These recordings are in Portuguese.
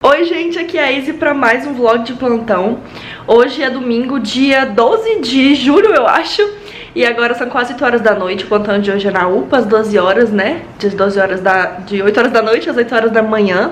Oi gente, aqui é a Izzy para mais um vlog de plantão. Hoje é domingo, dia 12 de julho, eu acho. E agora são quase 8 horas da noite. O plantão de hoje é na UPA, às 12 horas, né? De 8 horas da noite às 8 horas da manhã.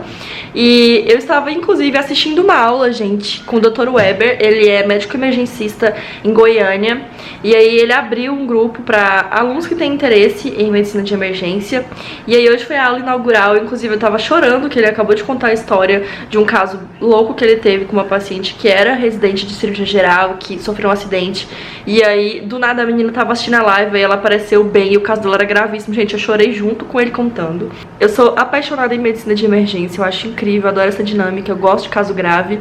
E eu estava, inclusive, assistindo uma aula, gente, com o Dr. Weber. Ele é médico emergencista em Goiânia. E aí ele abriu um grupo para alunos que têm interesse em medicina de emergência. E aí hoje foi a aula inaugural. Inclusive eu tava chorando, que ele acabou de contar a história de um caso louco que ele teve com uma paciente que era residente de cirurgia geral, que sofreu um acidente. E aí, do nada, a menina tava assistindo a live e ela apareceu bem e o caso dela era gravíssimo. Gente, eu chorei junto com ele contando. Eu sou apaixonada em medicina de emergência, eu acho incrível, adoro essa dinâmica, eu gosto de caso grave.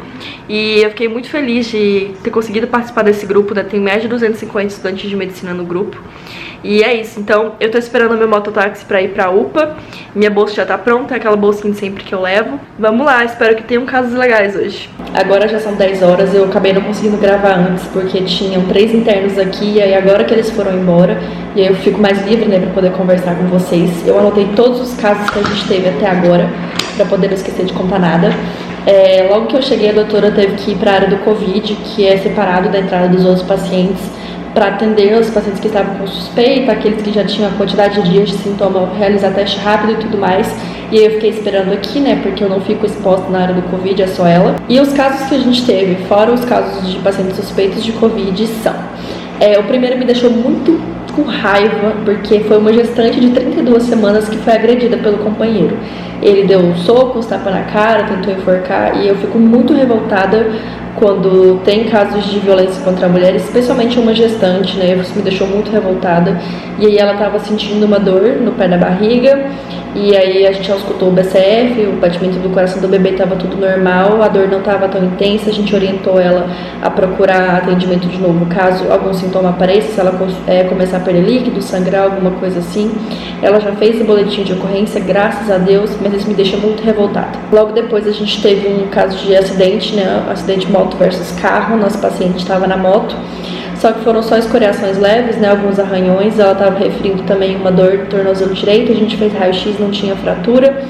E eu fiquei muito feliz de ter conseguido participar desse grupo, né? Tem mais de 250 estudantes de medicina no grupo. E é isso, então eu tô esperando meu mototáxi pra ir pra UPA. Minha bolsa já tá pronta, é aquela bolsinha de sempre que eu levo. Vamos lá, espero que tenham casos legais hoje. Agora já são 10 horas, eu acabei não conseguindo gravar antes, porque tinham 3 internos aqui, e aí agora que eles foram embora, e aí eu fico mais livre, né, pra poder conversar com vocês. Eu anotei todos os casos que a gente teve até agora, pra poder não esquecer de contar nada. Logo que eu cheguei, a doutora teve que ir pra área do Covid, que é separado da entrada dos outros pacientes, para atender os pacientes que estavam com suspeita, aqueles que já tinham a quantidade de dias de sintoma, realizar teste rápido e tudo mais. E aí eu fiquei esperando aqui, né, porque eu não fico exposta na área do Covid, é só ela. E os casos que a gente teve, fora os casos de pacientes suspeitos de Covid, são... o primeiro me deixou muito com raiva, porque foi uma gestante de 32 semanas que foi agredida pelo companheiro. Ele deu socos, tapa na cara, tentou enforcar, e eu fico muito revoltada quando tem casos de violência contra a mulher, especialmente uma gestante, né? Isso me deixou muito revoltada. E aí ela estava sentindo uma dor no pé da barriga, e aí a gente auscultou o BCF, o batimento do coração do bebê estava tudo normal, a dor não estava tão intensa, a gente orientou ela a procurar atendimento de novo, caso algum sintoma apareça, se ela começar a perder líquido, sangrar, alguma coisa assim. Ela já fez o boletim de ocorrência, graças a Deus, mas isso me deixa muito revoltada. Logo depois a gente teve um caso de acidente, né? Acidente moto versus carro, nosso paciente estava na moto, só que foram só escoriações leves, né, alguns arranhões. Ela estava referindo também uma dor no tornozelo direito, a gente fez raio-x, não tinha fratura,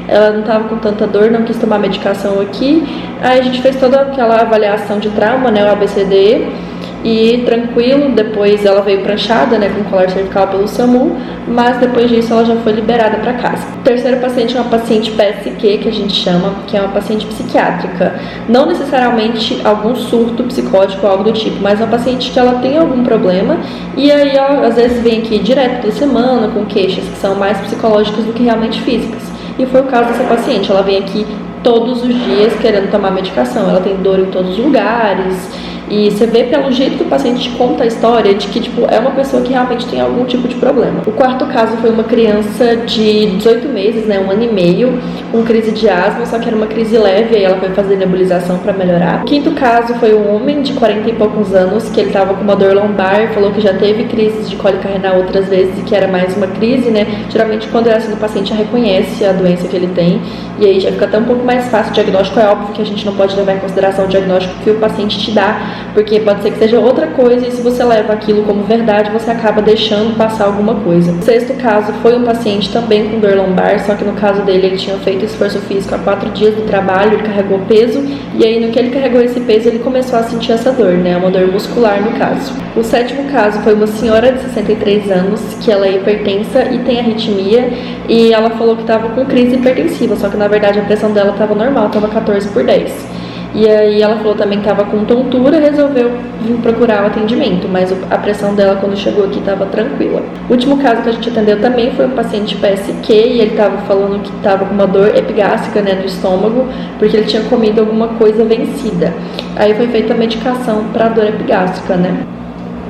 ela não estava com tanta dor, não quis tomar medicação aqui. Aí a gente fez toda aquela avaliação de trauma, né, o ABCDE, e tranquilo. Depois ela veio pranchada, né, com colar cervical pelo SAMU, mas depois disso ela já foi liberada para casa. O terceiro paciente é uma paciente PSQ, que a gente chama, que é uma paciente psiquiátrica. Não necessariamente algum surto psicótico ou algo do tipo, mas é uma paciente que ela tem algum problema, e aí ela às vezes vem aqui direto da semana com queixas que são mais psicológicas do que realmente físicas. E foi o caso dessa paciente, ela vem aqui todos os dias querendo tomar medicação, ela tem dor em todos os lugares. E você vê pelo jeito que o paciente conta a história de que, tipo, é uma pessoa que realmente tem algum tipo de problema. O quarto caso foi uma criança de 18 meses, né, 1 ano e meio, com crise de asma, só que era uma crise leve, aí ela foi fazer nebulização para melhorar. O quinto caso foi um homem de 40 e poucos anos, que ele estava com uma dor lombar, falou que já teve crises de cólica renal outras vezes e que era mais uma crise, né. Geralmente quando é assim, o paciente já reconhece a doença que ele tem, e aí já fica até um pouco mais fácil o diagnóstico. É óbvio que a gente não pode levar em consideração o diagnóstico que o paciente te dá, porque pode ser que seja outra coisa, e se você leva aquilo como verdade, você acaba deixando passar alguma coisa. O sexto caso foi um paciente também com dor lombar, só que no caso dele ele tinha feito esforço físico há 4 dias do trabalho, ele carregou peso, e aí no que ele carregou esse peso ele começou a sentir essa dor, né, uma dor muscular no caso. O sétimo caso foi uma senhora de 63 anos, que ela é hipertensa e tem arritmia, e ela falou que estava com crise hipertensiva, só que na verdade a pressão dela estava normal, estava 14/10. E aí ela falou também que estava com tontura, resolveu vir procurar o atendimento, mas a pressão dela quando chegou aqui estava tranquila. O último caso que a gente atendeu também foi um paciente PSQ, e ele estava falando que estava com uma dor epigástrica, né, no estômago, porque ele tinha comido alguma coisa vencida. Aí foi feita a medicação para dor epigástrica, né.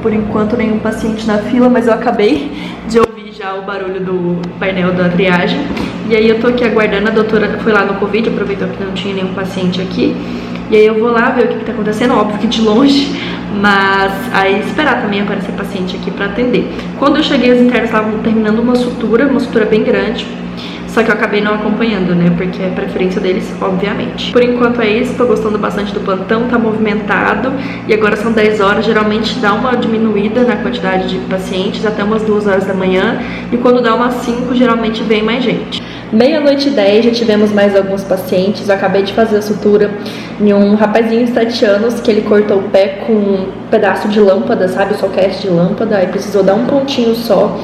Por enquanto nenhum paciente na fila, mas eu acabei de ouvir já o barulho do painel da triagem. E aí eu tô aqui aguardando, a doutora foi lá no Covid, aproveitou que não tinha nenhum paciente aqui. E aí eu vou lá ver o que tá acontecendo, óbvio que de longe, mas aí esperar também aparecer paciente aqui pra atender. Quando eu cheguei, as internas estavam terminando uma sutura bem grande, Só que eu acabei não acompanhando, né? Porque é preferência deles, obviamente. Por enquanto é isso, tô gostando bastante do plantão, tá movimentado. E agora são 10 horas, geralmente dá uma diminuída na quantidade de pacientes, até umas 2 horas da manhã. E quando dá umas 5, geralmente vem mais gente. 00:10 já tivemos mais alguns pacientes. Eu acabei de fazer a sutura em um rapazinho de 7 anos que ele cortou o pé com um pedaço de lâmpada, sabe? O soquete de lâmpada, e precisou dar um pontinho só.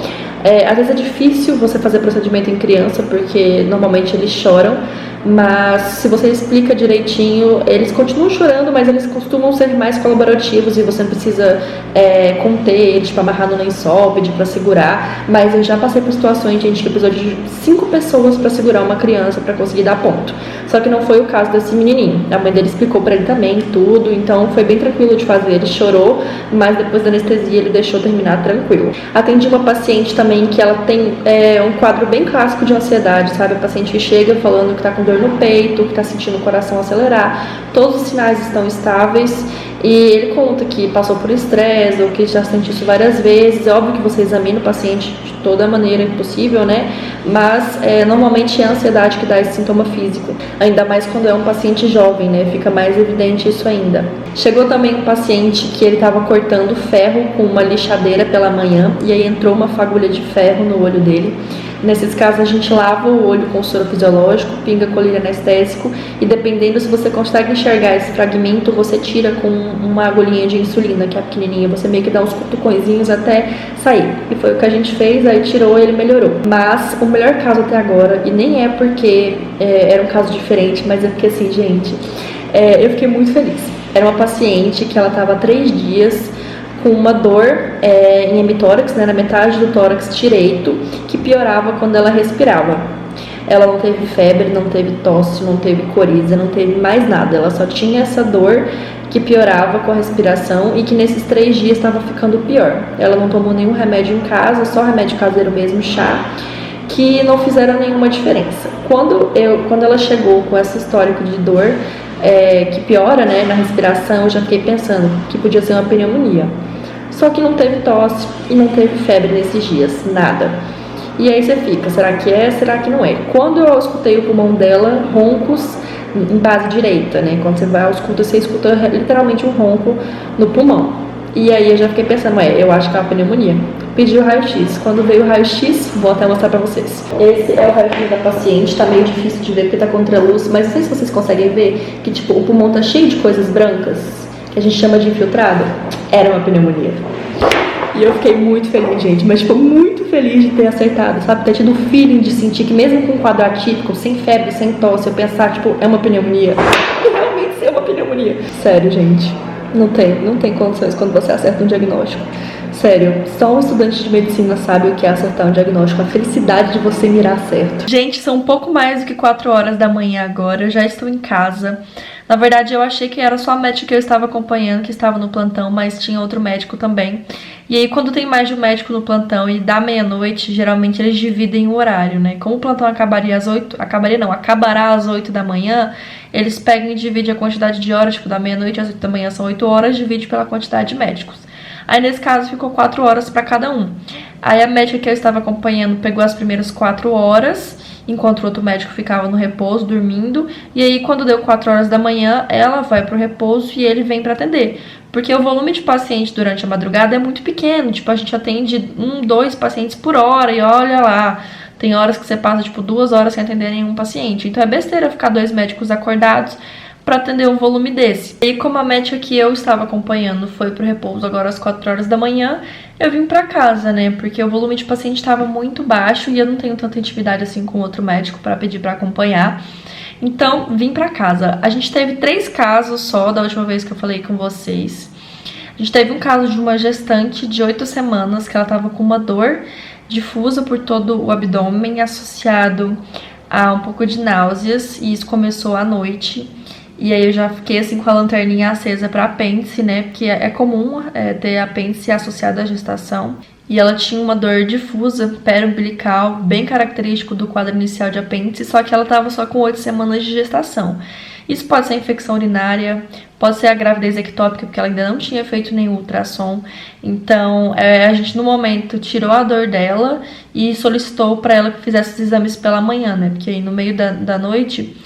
Às vezes é difícil você fazer procedimento em criança porque normalmente eles choram, mas se você explica direitinho, eles continuam chorando, mas eles costumam ser mais colaborativos e você não precisa conter eles, tipo, amarrar no lençol, pedir pra segurar. Mas eu já passei por situações, gente, que precisou de 5 pessoas pra segurar uma criança pra conseguir dar ponto. Só que não foi o caso desse menininho. A mãe dele explicou pra ele também tudo, então foi bem tranquilo de fazer. Ele chorou, mas depois da anestesia ele deixou terminar tranquilo. Atendi uma paciente também que ela tem um quadro bem clássico de ansiedade, sabe? A paciente que chega falando que tá com dor no peito, que tá sentindo o coração acelerar, todos os sinais estão estáveis, e ele conta que passou por estresse ou que já sentiu isso várias vezes. É óbvio que você examina o paciente de toda a maneira possível, né? Mas normalmente é a ansiedade que dá esse sintoma físico, ainda mais quando é um paciente jovem, né? Fica mais evidente isso ainda. Chegou também um paciente que ele estava cortando ferro com uma lixadeira pela manhã, e aí entrou uma fagulha de ferro no olho dele. Nesses casos a gente lava o olho com soro fisiológico, pinga colírio anestésico, e dependendo se você consegue enxergar esse fragmento, você tira com uma agulhinha de insulina, que é pequenininha, você meio que dá uns cutucõezinhos até sair. E foi o que a gente fez, aí tirou e ele melhorou. Mas o melhor caso até agora, e nem é porque era um caso diferente, mas é porque assim, gente, eu fiquei muito feliz. Era uma paciente que ela estava há 3 dias com uma dor em hemitórax, né, na metade do tórax direito, que piorava quando ela respirava. Ela não teve febre, não teve tosse, não teve coriza, não teve mais nada. Ela só tinha essa dor que piorava com a respiração e que nesses 3 dias estava ficando pior. Ela não tomou nenhum remédio em casa, só remédio caseiro mesmo, chá, que não fizeram nenhuma diferença. Quando ela chegou com esse histórico de dor que piora, né, na respiração, eu já fiquei pensando que podia ser uma pneumonia. Só que não teve tosse e não teve febre nesses dias, nada. E aí você fica, será que é, será que não é? Quando eu escutei o pulmão dela, roncos em base direita, né? Quando você vai ao escuta, você escuta literalmente um ronco no pulmão. E aí eu já fiquei pensando, eu acho que é uma pneumonia. Pedi o raio-x. Quando veio o raio-x, vou até mostrar pra vocês. Esse é o raio-x da paciente, tá meio difícil de ver porque tá contra a luz, mas não sei se vocês conseguem ver que tipo, o pulmão tá cheio de coisas brancas, que a gente chama de infiltrado. Era uma pneumonia. E eu fiquei muito feliz, gente, mas tipo, muito feliz de ter acertado, sabe? Ter tido o feeling de sentir que mesmo com um quadro atípico, sem febre, sem tosse, eu pensar, tipo, é uma pneumonia. E realmente ser uma pneumonia. Sério, gente, não tem condições quando você acerta um diagnóstico. Sério, só um estudante de medicina sabe o que é acertar um diagnóstico, a felicidade de você mirar certo. Gente, são um pouco mais do que 4 horas da manhã agora, eu já estou em casa. Na verdade, eu achei que era só a médica que eu estava acompanhando, que estava no plantão, mas tinha outro médico também. E aí, quando tem mais de um médico no plantão e dá meia-noite, geralmente eles dividem o horário, né? Como o plantão acabará às 8 da manhã, eles pegam e dividem a quantidade de horas, tipo, da meia-noite às 8 da manhã são 8 horas, divide pela quantidade de médicos. Aí, nesse caso, ficou 4 horas para cada um. Aí, a médica que eu estava acompanhando pegou as primeiras 4 horas, enquanto o outro médico ficava no repouso, dormindo. E aí, quando deu 4 horas da manhã, ela vai pro repouso e ele vem para atender. Porque o volume de paciente durante a madrugada é muito pequeno. Tipo, a gente atende 1, 2 pacientes por hora e olha lá. Tem horas que você passa, tipo, 2 horas sem atender nenhum paciente. Então, é besteira ficar 2 médicos acordados para atender um volume desse. E como a médica que eu estava acompanhando foi pro repouso agora às 4 horas da manhã, eu vim para casa, né? Porque o volume de paciente estava muito baixo e eu não tenho tanta intimidade assim com outro médico para pedir para acompanhar. Então, vim para casa. A gente teve 3 casos só da última vez que eu falei com vocês. A gente teve um caso de uma gestante de 8 semanas que ela estava com uma dor difusa por todo o abdômen associado a um pouco de náuseas, e isso começou à noite. E aí eu já fiquei assim com a lanterninha acesa para apêndice, né? Porque é comum ter apêndice associada à gestação. E ela tinha uma dor difusa, periumbilical, bem característico do quadro inicial de apêndice, só que ela estava só com 8 semanas de gestação. Isso pode ser infecção urinária, Pode ser a gravidez ectópica, porque ela ainda não tinha feito nenhum ultrassom. Então, a gente, no momento, tirou a dor dela e solicitou para ela que fizesse os exames pela manhã, né? Porque aí, no meio da noite,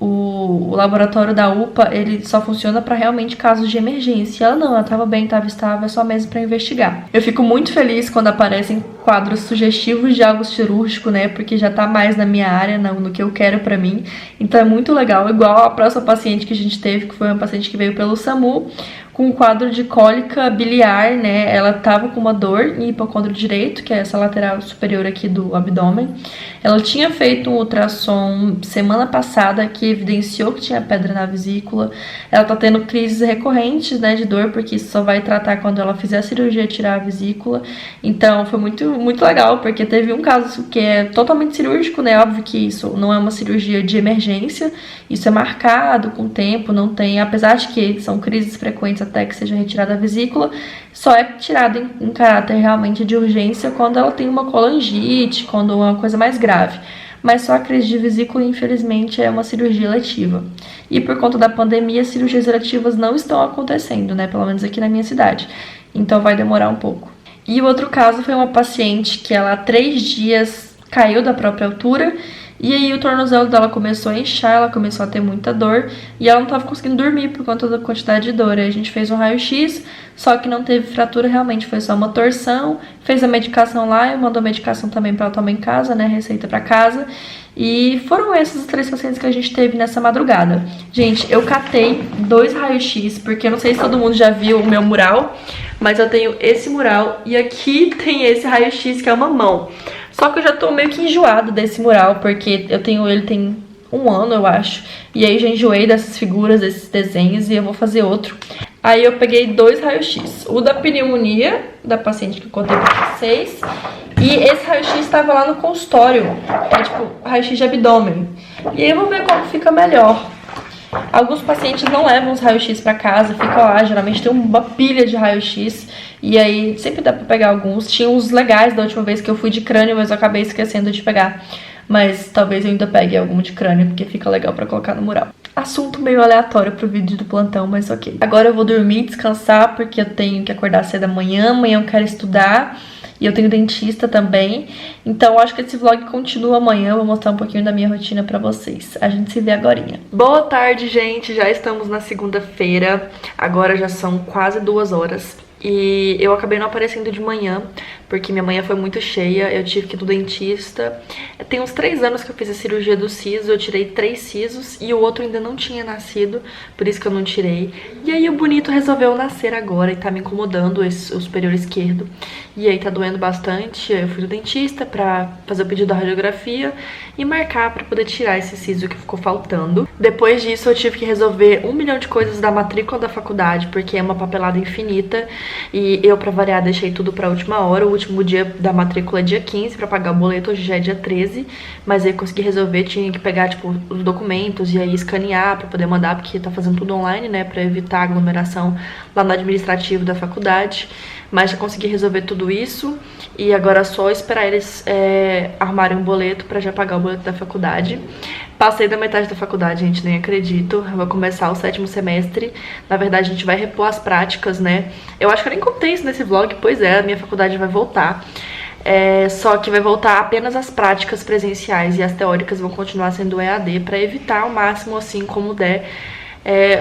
o laboratório da UPA, ele só funciona para realmente casos de emergência. Ela não, ela estava bem, estava estável, é só mesmo para investigar. Eu fico muito feliz quando aparecem quadros sugestivos de algo cirúrgico, né? Porque já tá mais na minha área, no que eu quero pra mim. Então é muito legal. Igual a próxima paciente que a gente teve, que foi uma paciente que veio pelo SAMU, com um quadro de cólica biliar, né? Ela tava com uma dor em hipocôndrio direito, que é essa lateral superior aqui do abdômen. Ela tinha feito um ultrassom semana passada que evidenciou que tinha pedra na vesícula. Ela tá tendo crises recorrentes, né, de dor, porque isso só vai tratar quando ela fizer a cirurgia tirar a vesícula. Então foi muito legal, porque teve um caso que é totalmente cirúrgico, né? Óbvio que isso não é uma cirurgia de emergência, isso é marcado com o tempo, não tem, apesar de que são crises frequentes até que seja retirada a vesícula, só é tirada em caráter realmente de urgência quando ela tem uma colangite, quando é uma coisa mais grave. Mas só a crise de vesícula, infelizmente, é uma cirurgia eletiva. E por conta da pandemia, cirurgias eletivas não estão acontecendo, né? Pelo menos aqui na minha cidade. Então vai demorar um pouco. E o outro caso foi uma paciente que ela há 3 dias caiu da própria altura e aí o tornozelo dela começou a inchar, ela começou a ter muita dor e ela não estava conseguindo dormir por conta da quantidade de dor. Aí a gente fez um raio-x, só que não teve fratura realmente, foi só uma torção, fez a medicação lá e mandou a medicação também para ela tomar em casa, né, receita para casa. E foram esses os 3 pacientes que a gente teve nessa madrugada. Gente, eu catei 2 raios-x, porque eu não sei se todo mundo já viu o meu mural, mas eu tenho esse mural e aqui tem esse raio-x que é uma mão. Só que eu já tô meio que enjoado desse mural, porque ele tem 1 ano, eu acho. E aí já enjoei dessas figuras, desses desenhos, e eu vou fazer outro. Aí eu peguei 2 raios-x. O da pneumonia, da paciente que eu contei pra vocês. E esse raio-x estava lá no consultório. É tipo raio-x de abdômen. E aí eu vou ver qual fica melhor. Alguns pacientes não levam os raios-x pra casa, fica lá, geralmente tem uma pilha de raio-x. E aí sempre dá pra pegar alguns. Tinha uns legais da última vez que eu fui de crânio, mas eu acabei esquecendo de pegar. Mas talvez eu ainda pegue algum de crânio, porque fica legal pra colocar no mural. Assunto meio aleatório pro vídeo do plantão, mas ok. Agora eu vou dormir, descansar, porque eu tenho que acordar cedo amanhã. Amanhã eu quero estudar. E eu tenho dentista também. Então eu acho que esse vlog continua amanhã. Eu vou mostrar um pouquinho da minha rotina pra vocês. A gente se vê agorinha. Boa tarde, gente. Já estamos na segunda-feira. Agora já são quase 2 horas. E eu acabei não aparecendo de manhã, porque minha manhã foi muito cheia, eu tive que ir no dentista. Tem uns 3 anos que eu fiz a cirurgia do siso, eu tirei 3 sisos e o outro ainda não tinha nascido, por isso que eu não tirei. E aí o bonito resolveu nascer agora e tá me incomodando o superior esquerdo. E aí tá doendo bastante, eu fui no dentista pra fazer o pedido da radiografia e marcar pra poder tirar esse siso que ficou faltando. Depois disso eu tive que resolver 1 milhão de coisas da matrícula da faculdade, porque é uma papelada infinita. E eu, pra variar, deixei tudo pra última hora. O último dia da matrícula é dia 15 pra pagar o boleto, hoje já é dia 13. Mas aí consegui resolver, tinha que pegar, tipo, os documentos e aí escanear pra poder mandar, porque tá fazendo tudo online, né, pra evitar aglomeração lá no administrativo da faculdade. Mas já consegui resolver tudo isso e agora é só esperar eles arrumarem um boleto pra já pagar o boleto da faculdade. Passei da metade da faculdade, gente, nem acredito. Eu vou começar o 7º semestre. Na verdade, a gente vai repor as práticas, né? Eu acho que eu nem contei isso nesse vlog. Pois é, a minha faculdade vai voltar. Só que vai voltar apenas as práticas presenciais e as teóricas vão continuar sendo EAD pra evitar ao máximo, assim como der,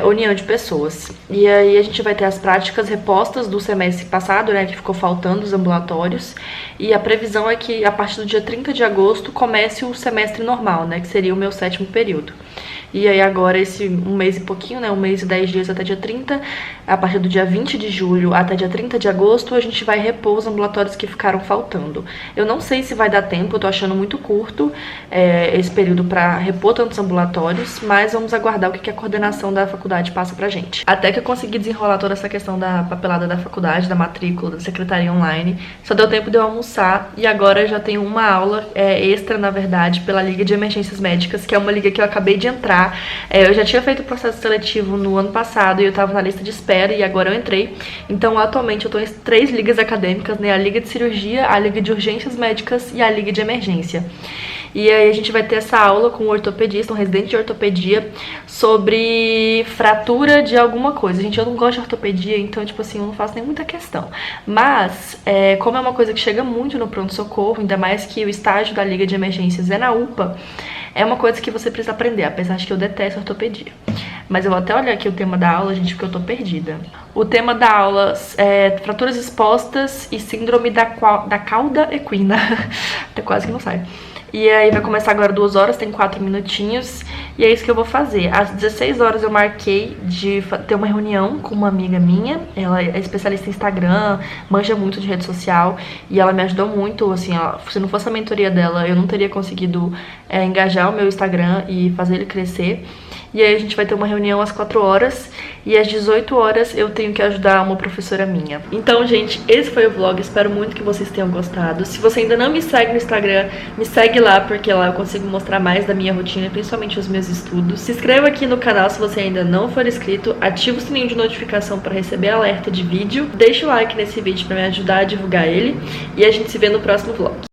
união de pessoas. E aí a gente vai ter as práticas repostas do semestre passado, né, que ficou faltando os ambulatórios, e a previsão é que a partir do dia 30 de agosto comece o semestre normal, né, que seria o meu 7º período. E aí agora esse 1 mês e pouquinho, né, 1 mês e 10 dias até dia 30, a partir do dia 20 de julho até dia 30 de agosto, a gente vai repor os ambulatórios que ficaram faltando. Eu não sei se vai dar tempo, eu tô achando muito curto esse período pra repor tantos ambulatórios, mas vamos aguardar o que a coordenação da faculdade passa pra gente. Até que eu consegui desenrolar toda essa questão da papelada da faculdade, da matrícula, da secretaria online, só deu tempo de eu almoçar e agora eu já tenho uma aula extra, na verdade, pela Liga de Emergências Médicas, que é uma liga que eu acabei de entrar. Eu já tinha feito o processo seletivo no ano passado e eu tava na lista de espera e agora eu entrei. Então atualmente eu tô em 3 ligas acadêmicas, né? A Liga de Cirurgia, a Liga de Urgências Médicas e a Liga de Emergência. E aí a gente vai ter essa aula com um ortopedista, um residente de ortopedia, sobre fratura de alguma coisa. Gente, eu não gosto de ortopedia, então, tipo assim, eu não faço nem muita questão. Mas, como é uma coisa que chega muito no pronto-socorro, ainda mais que o estágio da Liga de Emergências é na UPA, é uma coisa que você precisa aprender, apesar de que eu detesto ortopedia. Mas eu vou até olhar aqui o tema da aula, gente, porque eu tô perdida. O tema da aula é fraturas expostas e síndrome da cauda equina. Até quase que não sai. E aí vai começar agora 2 horas, tem 4 minutinhos. E é isso que eu vou fazer. Às 16 horas eu marquei de ter uma reunião com uma amiga minha. Ela é especialista em Instagram, manja muito de rede social. E ela me ajudou muito, assim, se não fosse a mentoria dela, eu não teria conseguido engajar o meu Instagram e fazer ele crescer. E aí a gente vai ter uma reunião às 4 horas e às 18 horas eu tenho que ajudar uma professora minha. Então, gente, esse foi o vlog. Espero muito que vocês tenham gostado. Se você ainda não me segue no Instagram, me segue lá, porque lá eu consigo mostrar mais da minha rotina, principalmente os meus estudos. Se inscreva aqui no canal se você ainda não for inscrito. Ativa o sininho de notificação para receber alerta de vídeo. Deixa o like nesse vídeo para me ajudar a divulgar ele. E a gente se vê no próximo vlog.